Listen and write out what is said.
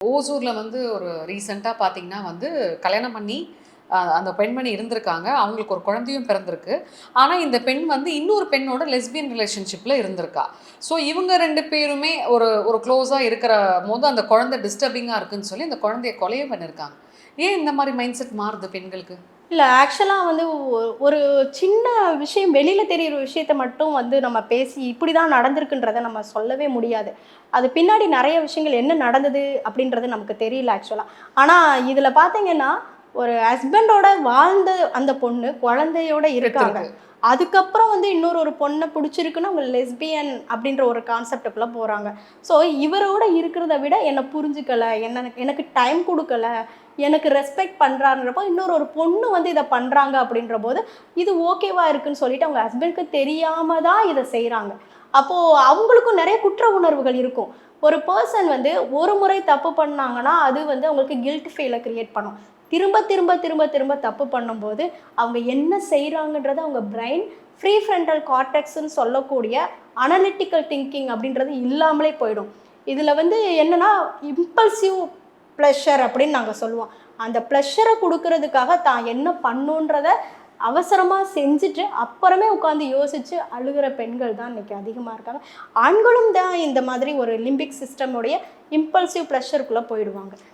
ஓசூர்ல வந்து ஒரு ரீசெண்டா பார்த்தீங்கன்னா வந்து கல்யாணம் பண்ணி அந்த பெண்மணி இருந்திருக்காங்க. அவங்களுக்கு ஒரு குழந்தையும் பிறந்திருக்கு. ஆனா இந்த பெண் வந்து இன்னொரு பெண்ணோட லெஸ்பியன் ரிலேஷன்ஷிப்ல இருந்திருக்கா. ஸோ இவங்க 2 பேருமே ஒரு ஒரு க்ளோஸா இருக்கிறபோது அந்த குழந்தை டிஸ்டர்பிங்கா இருக்குன்னு சொல்லி அந்த குழந்தைய கொலையும் பண்ணியிருக்காங்க. ஏன் இந்த மாரி மைண்ட் செட் மாறுது பெண்களுக்கு? இல்ல ஆக்சுவலா வந்து ஒரு சின்ன விஷயம் வெளியில தெரியிற விஷயத்த மட்டும் வந்து நம்ம பேசி இப்படிதான் நடந்திருக்குன்றத நம்ம சொல்லவே முடியாது. அது பின்னாடி நெறைய விஷயங்கள் என்ன நடந்தது அப்படின்றது நமக்கு தெரியல ஆக்சுவலா. ஆனா இதுல பார்த்தீங்கன்னா, ஒரு ஹஸ்பண்டோட வாழ்ந்த அந்த பொண்ணு குழந்தையோட இருக்காங்க. பெற்றிருக்கு. அதுக்கப்புறம் வந்து ஒரு பொண்ண புடிச்சிருக்குன்னு அவங்க லெஸ்பியன் அப்படின்ற ஒரு கான்செப்ட்டுக்குள்ள போறாங்க. ஸோ இவரோட இருக்கிறத விட என்ன புரிஞ்சுக்கல, எனக்கு டைம் குடுக்கல, எனக்கு ரெஸ்பெக்ட் பண்றான்றப்போ, ஒரு பொண்ணு வந்து இத பண்றாங்க அப்படின்றபோது, இது ஓகேவா இருக்குன்னு சொல்லிட்டு அவங்க ஹஸ்பண்ட்க்கு தெரியாம தான் இத செய்றாங்க. அப்போ அவங்களுக்கும் நெறைய குற்ற உணர்வுகள் இருக்கும். ஒரு பெர்சன் வந்து ஒரு முறை தப்பு பண்ணாங்கன்னா, அது வந்து அவங்களுக்கு கில்ட் ஃபீல கிரியேட் பண்ணும். திரும்ப, திரும்ப, திரும்ப, திரும்ப தப்பு பண்ணும்போது, அவங்க என்ன செய்றாங்கன்றத அவங்க பிரைன் ஃப்ரீ ஃப்ரண்டல் கார்டெக்ஸ்ன்னு சொல்லக்கூடிய அனலிட்டிக்கல் திங்கிங் அப்படின்றது இல்லாமலே போயிடும். இதுல வந்து என்னன்னா, இம்பல்சிவ் ப்ளஷர் அப்படின்னு நாங்க சொல்லுவோம். அந்த ப்ளஷர குடுக்குறதுக்காக தான் என்ன பண்ணுன்றத அவசரமா செஞ்சுட்டு, அப்புறமே உட்காந்து யோசிச்சு அழுகுற பெண்கள் தான் இன்னைக்கு அதிகமா இருக்காங்க. ஆண்களும் தான் இந்த மாதிரி ஒரு லிம்பிக் சிஸ்டம் உடைய இம்பல்சிவ் ப்ளஷருக்குள்ள போயிடுவாங்க.